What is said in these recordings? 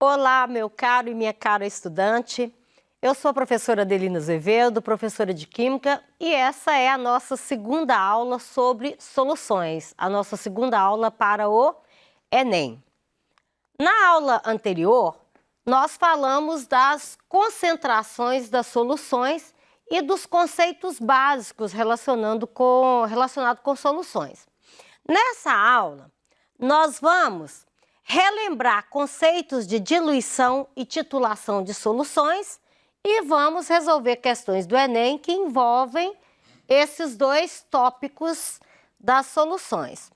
Olá, meu caro e minha cara estudante. Eu sou a professora Adelina Azevedo, professora de Química, e essa é a nossa segunda aula sobre soluções, a nossa segunda aula para o Enem. Na aula anterior, nós falamos das concentrações das soluções e dos conceitos básicos relacionados com soluções. Nessa aula, nós vamos relembrar conceitos de diluição e titulação de soluções e vamos resolver questões do Enem que envolvem esses dois tópicos das soluções.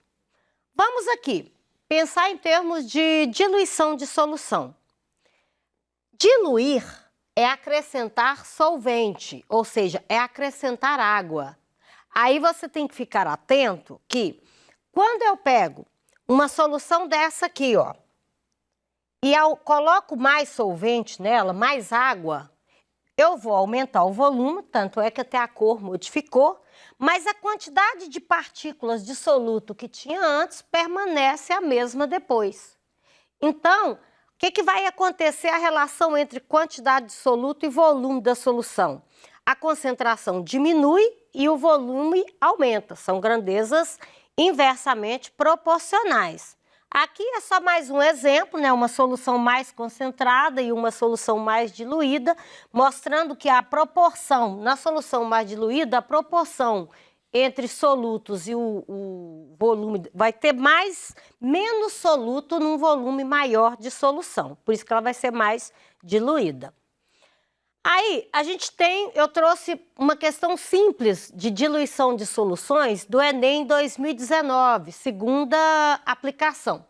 Vamos aqui pensar em termos de diluição de solução. Diluir é acrescentar solvente, ou seja, é acrescentar água. Aí você tem que ficar atento que quando eu pego uma solução dessa aqui, ó, e eu coloco mais solvente nela, mais água, eu vou aumentar o volume, tanto é que até a cor modificou, mas a quantidade de partículas de soluto que tinha antes permanece a mesma depois. Então, o que vai acontecer a relação entre quantidade de soluto e volume da solução? A concentração diminui e o volume aumenta, são grandezas inversamente proporcionais. Aqui é só mais um exemplo, né? Uma solução mais concentrada e uma solução mais diluída, mostrando que a proporção, na solução mais diluída, a proporção entre solutos e o volume vai ter menos soluto num volume maior de solução, por isso que ela vai ser mais diluída. Aí, eu trouxe uma questão simples de diluição de soluções do Enem 2019, segunda aplicação.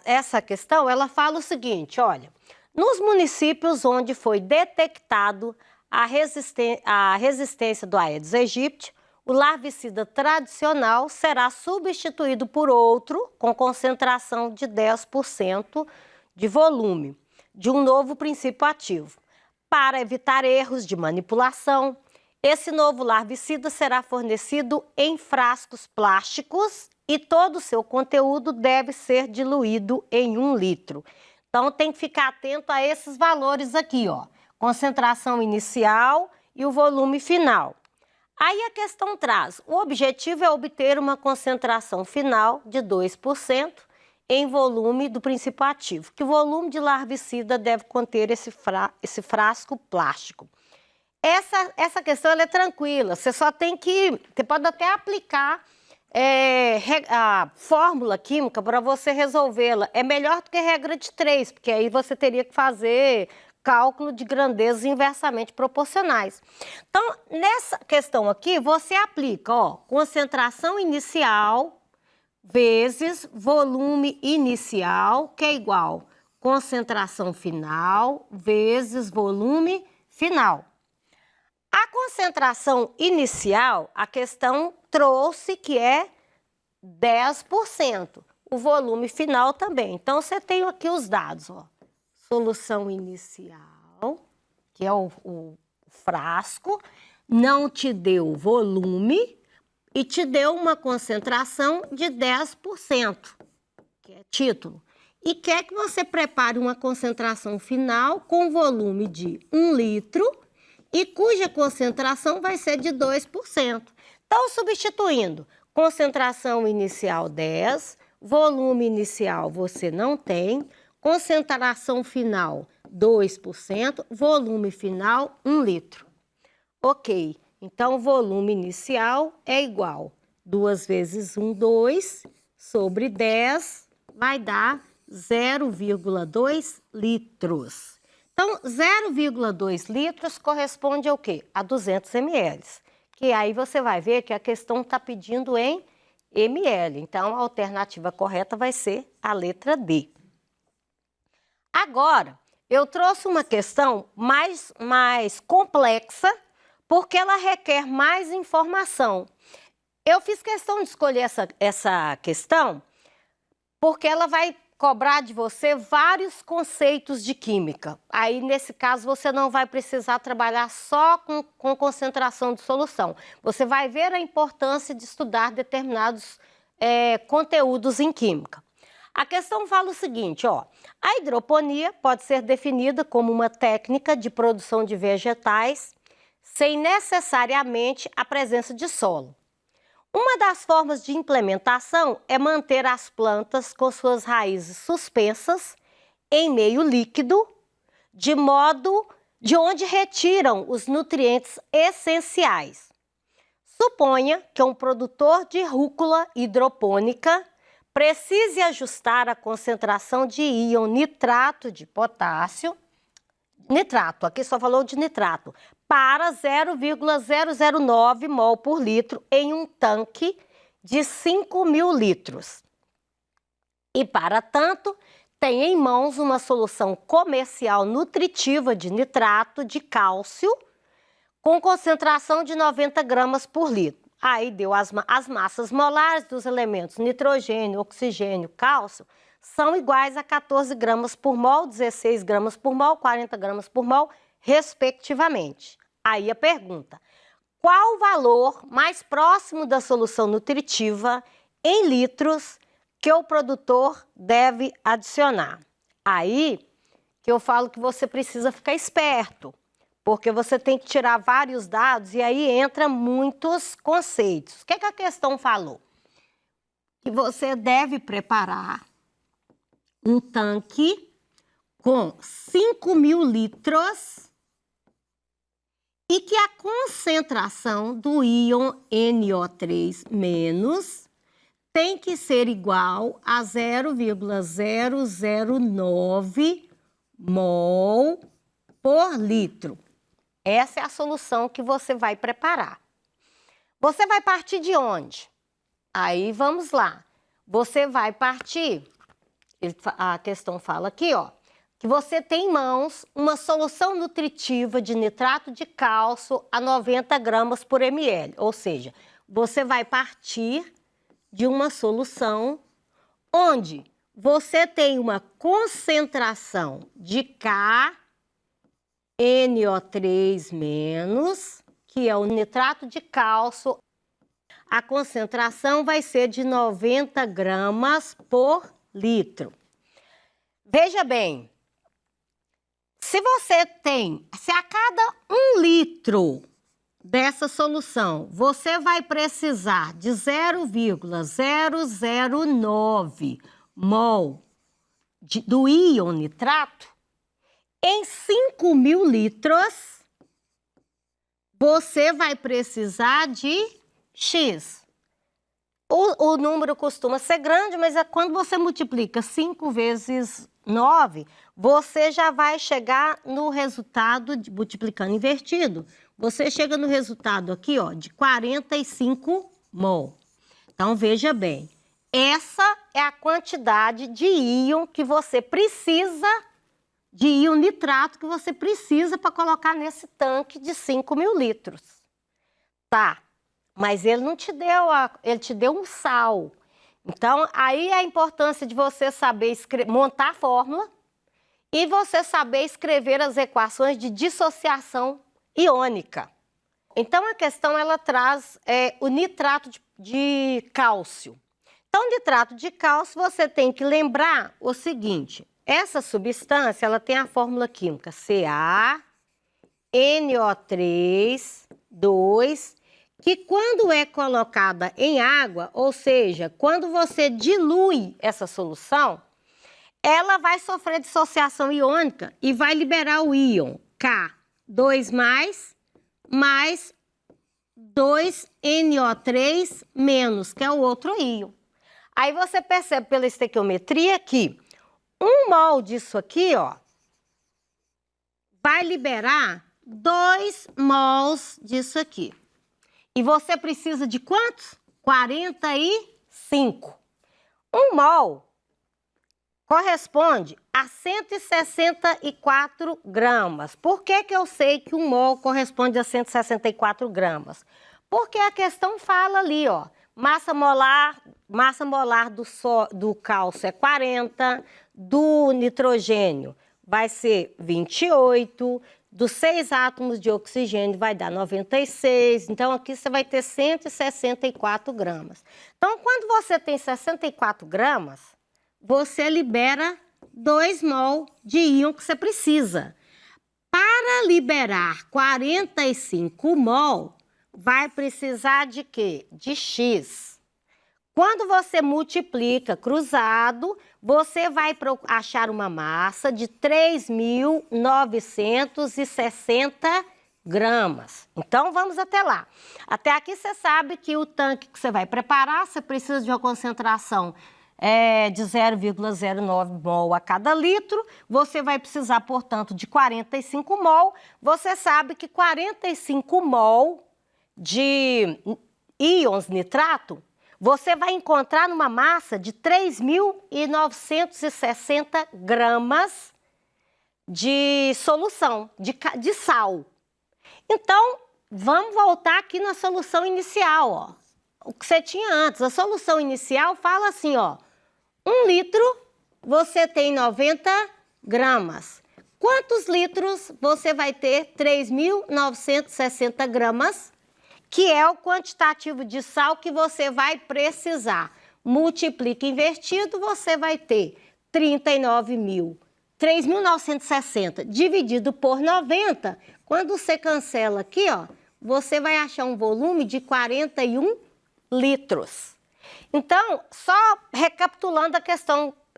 Essa questão, ela fala o seguinte, olha, nos municípios onde foi detectado a resistência do Aedes aegypti, o larvicida tradicional será substituído por outro com concentração de 10% de volume de um novo princípio ativo. Para evitar erros de manipulação, esse novo larvicida será fornecido em frascos plásticos e todo o seu conteúdo deve ser diluído em 1 litro. Então, tem que ficar atento a esses valores aqui, ó. Concentração inicial e o volume final. Aí a questão traz, o objetivo é obter uma concentração final de 2%, em volume do princípio ativo. Que volume de larvicida deve conter esse frasco plástico? Essa questão ela é tranquila, você pode até aplicar a fórmula química para você resolvê-la. É melhor do que regra de 3, porque aí você teria que fazer cálculo de grandezas inversamente proporcionais. Então, nessa questão aqui, você aplica, ó, concentração inicial vezes volume inicial, que é igual concentração final vezes volume final. A concentração inicial, a questão trouxe que é 10%. O volume final também. Então, você tem aqui os dados, ó. Solução inicial, que é o frasco, não te deu volume, e te deu uma concentração de 10%, que é título. E quer que você prepare uma concentração final com volume de 1 litro e cuja concentração vai ser de 2%. Então, substituindo, concentração inicial 10, volume inicial você não tem, concentração final 2%, volume final 1 litro. Ok. Então, o volume inicial é igual 2 vezes 1, 2, sobre 10, vai dar 0,2 litros. Então, 0,2 litros corresponde ao quê? A 200 ml. Que aí você vai ver que a questão está pedindo em ml. Então, a alternativa correta vai ser a letra D. Agora, eu trouxe uma questão mais complexa, porque ela requer mais informação. Eu fiz questão de escolher essa questão porque ela vai cobrar de você vários conceitos de química. Aí, nesse caso, você não vai precisar trabalhar só com concentração de solução. Você vai ver a importância de estudar determinados conteúdos em química. A questão fala o seguinte, ó, a hidroponia pode ser definida como uma técnica de produção de vegetais sem necessariamente a presença de solo. Uma das formas de implementação é manter as plantas com suas raízes suspensas em meio líquido, de modo de onde retiram os nutrientes essenciais. Suponha que um produtor de rúcula hidropônica precise ajustar a concentração de íon nitrato de potássio, nitrato, aqui só falou de nitrato, para 0,009 mol por litro em um tanque de 5.000 litros. E, para tanto, tem em mãos uma solução comercial nutritiva de nitrato de cálcio com concentração de 90 gramas por litro. Aí deu as massas molares dos elementos nitrogênio, oxigênio, cálcio, são iguais a 14 gramas por mol, 16 gramas por mol, 40 gramas por mol, respectivamente. Aí a pergunta, qual o valor mais próximo da solução nutritiva em litros que o produtor deve adicionar? Aí que eu falo que você precisa ficar esperto, porque você tem que tirar vários dados e aí entra muitos conceitos. O que a questão falou? Que você deve preparar um tanque com 5.000 litros e que a concentração do íon NO3- tem que ser igual a 0,009 mol por litro. Essa é a solução que você vai preparar. Você vai partir de onde? Aí vamos lá. Você vai partir, a questão fala aqui, ó, que você tem em mãos uma solução nutritiva de nitrato de cálcio a 90 gramas por ml. Ou seja, você vai partir de uma solução onde você tem uma concentração de KNO3-, que é o nitrato de cálcio. A concentração vai ser de 90 gramas por litro. Veja bem, se a cada 1 litro dessa solução, você vai precisar de 0,009 mol do íon nitrato, em 5.000 litros, você vai precisar de X. O número costuma ser grande, mas é quando você multiplica 5 vezes 9, você já vai chegar no resultado, multiplicando invertido, você chega no resultado aqui, ó, de 45 mol. Então, veja bem, essa é a quantidade de íon que você precisa, de íon nitrato que você precisa para colocar nesse tanque de 5.000 litros. Tá, mas ele não te deu, ele te deu um sal. Então, aí é a importância de você saber montar a fórmula e você saber escrever as equações de dissociação iônica. Então, a questão ela traz o nitrato de cálcio. Então, nitrato de cálcio, você tem que lembrar o seguinte, essa substância ela tem a fórmula química CaNO3, que quando é colocada em água, ou seja, quando você dilui essa solução, ela vai sofrer dissociação iônica e vai liberar o íon K2+, mais 2NO3-, que é o outro íon. Aí você percebe pela estequiometria que 1 mol disso aqui, ó, vai liberar 2 mols disso aqui. E você precisa de quantos? 45. 1 mol corresponde a 164 gramas. Por que eu sei que 1 mol corresponde a 164 gramas? Porque a questão fala ali, ó, massa molar do cálcio é 40, do nitrogênio vai ser 28, dos 6 átomos de oxigênio vai dar 96, então aqui você vai ter 164 gramas. Então, quando você tem 64 gramas, você libera 2 mol de íon que você precisa. Para liberar 45 mol, vai precisar de quê? De X. Quando você multiplica cruzado, você vai achar uma massa de 3.960 gramas. Então, vamos até lá. Até aqui você sabe que o tanque que você vai preparar, você precisa de uma concentração de 0,09 mol a cada litro. Você vai precisar, portanto, de 45 mol. Você sabe que 45 mol de íons nitrato, você vai encontrar numa massa de 3.960 gramas de solução, de sal. Então, vamos voltar aqui na solução inicial, ó. O que você tinha antes. A solução inicial fala assim, ó. 1 litro, você tem 90 gramas. Quantos litros você vai ter? 3.960 gramas, que é o quantitativo de sal que você vai precisar. Multiplica invertido, você vai ter 3.960 dividido por 90. Quando você cancela aqui, ó, você vai achar um volume de 41 litros. Então, só recapitulando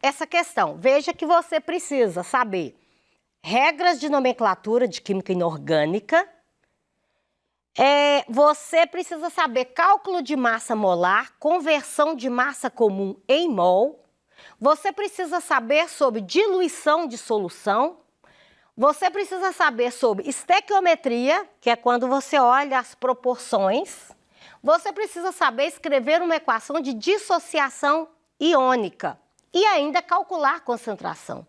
essa questão, veja que você precisa saber regras de nomenclatura de química inorgânica, você precisa saber cálculo de massa molar, conversão de massa comum em mol, você precisa saber sobre diluição de solução, você precisa saber sobre estequiometria, que é quando você olha as proporções. Você precisa saber escrever uma equação de dissociação iônica e ainda calcular concentração.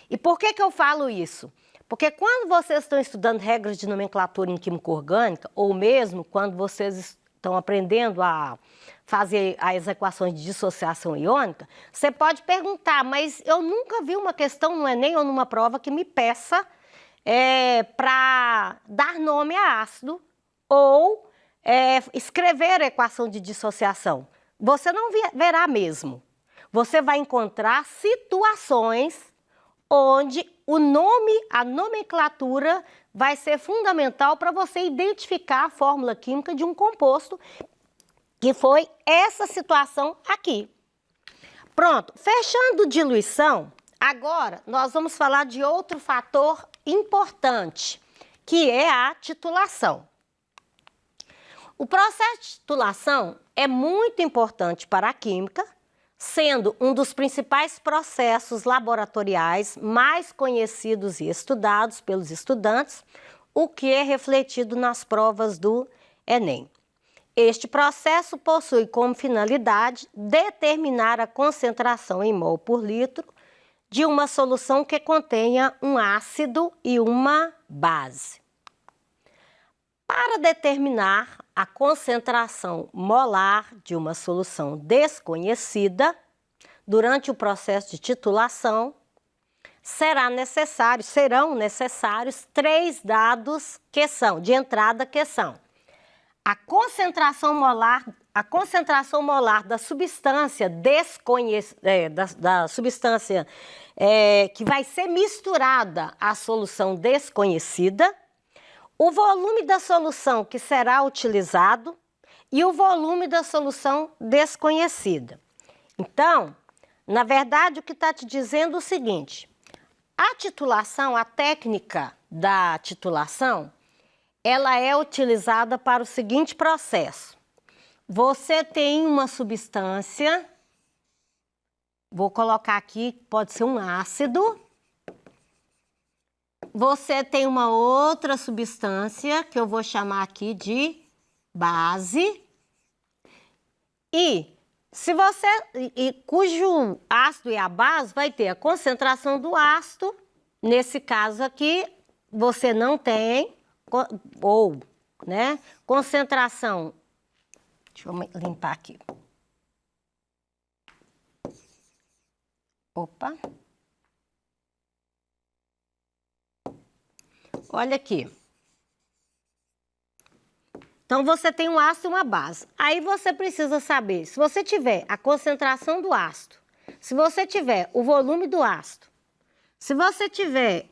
E por que eu falo isso? Porque quando vocês estão estudando regras de nomenclatura em química orgânica, ou mesmo quando vocês estão aprendendo a fazer as equações de dissociação iônica, você pode perguntar, mas eu nunca vi uma questão no Enem ou numa prova que me peça para dar nome a ácido ou escrever a equação de dissociação. Você não verá mesmo. Você vai encontrar situações onde o nome, a nomenclatura vai ser fundamental para você identificar a fórmula química de um composto, que foi essa situação aqui. Pronto, fechando diluição, agora nós vamos falar de outro fator importante, que é a titulação. O processo de titulação é muito importante para a química, sendo um dos principais processos laboratoriais mais conhecidos e estudados pelos estudantes, o que é refletido nas provas do Enem. Este processo possui como finalidade determinar a concentração em mol por litro de uma solução que contenha um ácido e uma base. Para determinar a concentração molar de uma solução desconhecida, durante o processo de titulação, serão necessários 3 dados de entrada que são a concentração molar da substância que vai ser misturada à solução desconhecida, o volume da solução que será utilizado e o volume da solução desconhecida. Então, na verdade, o que está te dizendo é o seguinte: a titulação, a técnica da titulação, ela é utilizada para o seguinte processo. Você tem uma substância, vou colocar aqui, pode ser um ácido. Você tem uma outra substância, que eu vou chamar aqui de base. Cujo ácido e a base vai ter a concentração do ácido. Nesse caso aqui, você não tem, concentração. Deixa eu limpar aqui. Opa. Olha aqui. Então, você tem um ácido e uma base. Aí você precisa saber, se você tiver a concentração do ácido Se você tiver o volume do ácido, se você tiver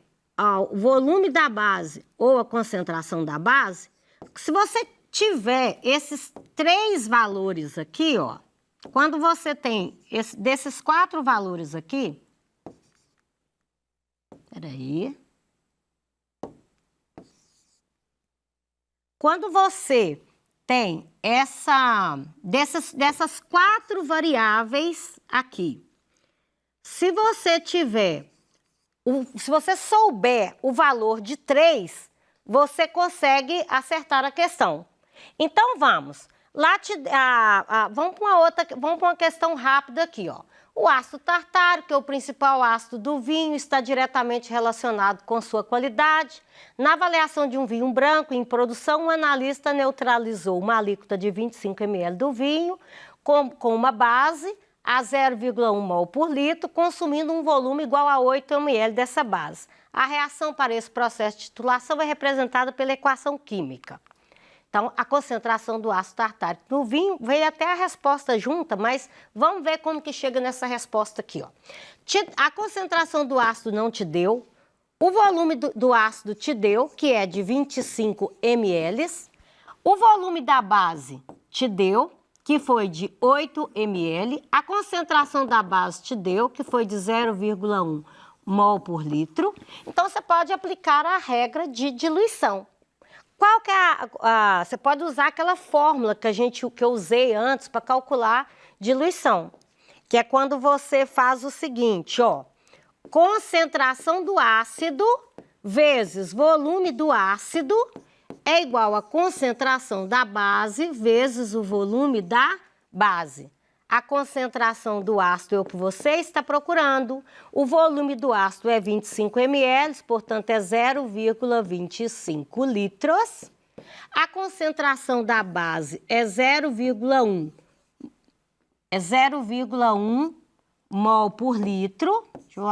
o volume da base ou a concentração da base, se você tiver esses 3 valores aqui, ó, quando você tem desses 4 valores aqui, peraí. Quando você tem dessas 4 variáveis aqui, se você souber o valor de 3, você consegue acertar a questão. Então, vamos. Vamos para uma questão rápida aqui, ó. O ácido tartárico, que é o principal ácido do vinho, está diretamente relacionado com sua qualidade. Na avaliação de um vinho branco em produção, o analista neutralizou uma alíquota de 25 ml do vinho com uma base a 0,1 mol por litro, consumindo um volume igual a 8 ml dessa base. A reação para esse processo de titulação é representada pela equação química. Então, a concentração do ácido tartárico no vinho veio até a resposta junta, mas vamos ver como que chega nessa resposta aqui, ó. A concentração do ácido não te deu, o volume do ácido te deu, que é de 25 ml, o volume da base te deu, que foi de 8 ml, a concentração da base te deu, que foi de 0,1 mol por litro. Então, você pode aplicar a regra de diluição. Qual que é você pode usar aquela fórmula que eu usei antes para calcular diluição, que é quando você faz o seguinte, ó, concentração do ácido vezes volume do ácido é igual a concentração da base vezes o volume da base. A concentração do ácido é o que você está procurando, o volume do ácido é 25 ml, portanto é 0,25 litros. A concentração da base é 0,1 mol por litro. Deixa eu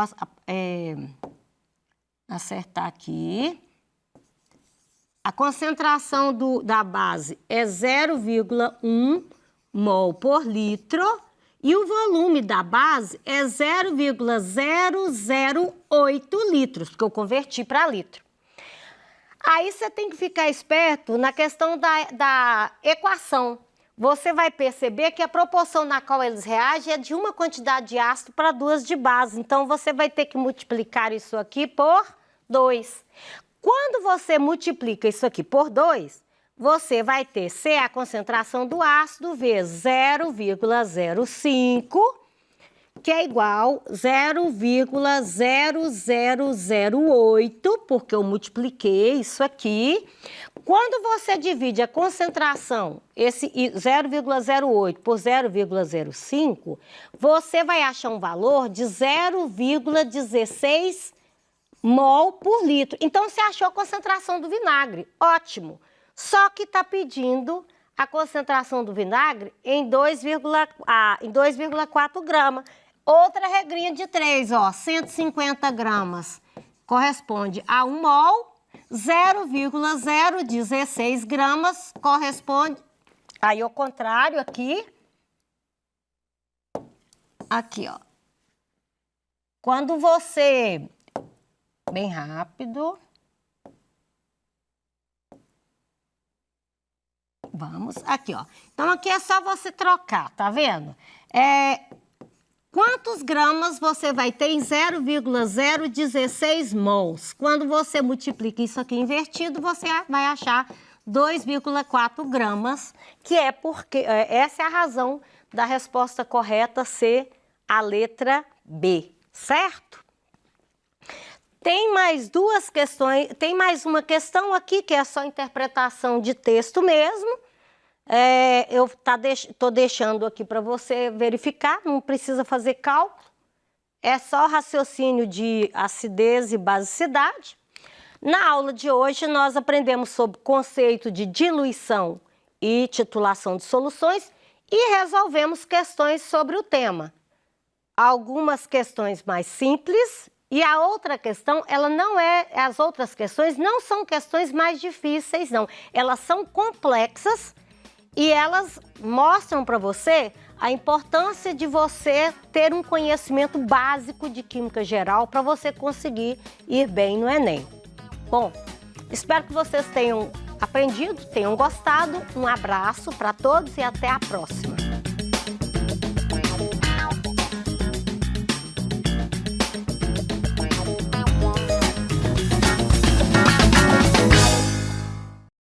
acertar aqui. A concentração da base é 0,1 mol por litro e o volume da base é 0,008 litros, porque eu converti para litro. Aí você tem que ficar esperto na questão da equação. Você vai perceber que a proporção na qual eles reagem é de uma quantidade de ácido para 2 de base. Então, você vai ter que multiplicar isso aqui por 2. Quando você multiplica isso aqui por 2, você vai ter C, a concentração do ácido, vezes 0,05, que é igual a 0,0008, porque eu multipliquei isso aqui. Quando você divide a concentração, esse 0,08 por 0,05, você vai achar um valor de 0,16 mol por litro. Então, você achou a concentração do vinagre. Ótimo! Só que está pedindo a concentração do vinagre em 2,4 gramas. Outra regrinha de 3, ó, 150 gramas corresponde a 1 mol, 0,016 gramas corresponde... Aí, ao contrário, aqui, ó. Quando você... Bem rápido... Vamos, aqui, ó. Então, aqui é só você trocar, tá vendo? Quantos gramas você vai ter em 0,016 mols? Quando você multiplica isso aqui invertido, você vai achar 2,4 gramas, que é porque essa é a razão da resposta correta ser a letra B, certo? Tem mais 2 questões, tem mais uma questão aqui que é só interpretação de texto mesmo. Eu tô deixando aqui para você verificar, não precisa fazer cálculo. É só raciocínio de acidez e basicidade. Na aula de hoje nós aprendemos sobre o conceito de diluição e titulação de soluções e resolvemos questões sobre o tema. Algumas questões mais simples. E a outra questão, as outras questões não são questões mais difíceis, não. Elas são complexas e elas mostram para você a importância de você ter um conhecimento básico de química geral para você conseguir ir bem no Enem. Bom, espero que vocês tenham aprendido, tenham gostado. Um abraço para todos e até a próxima.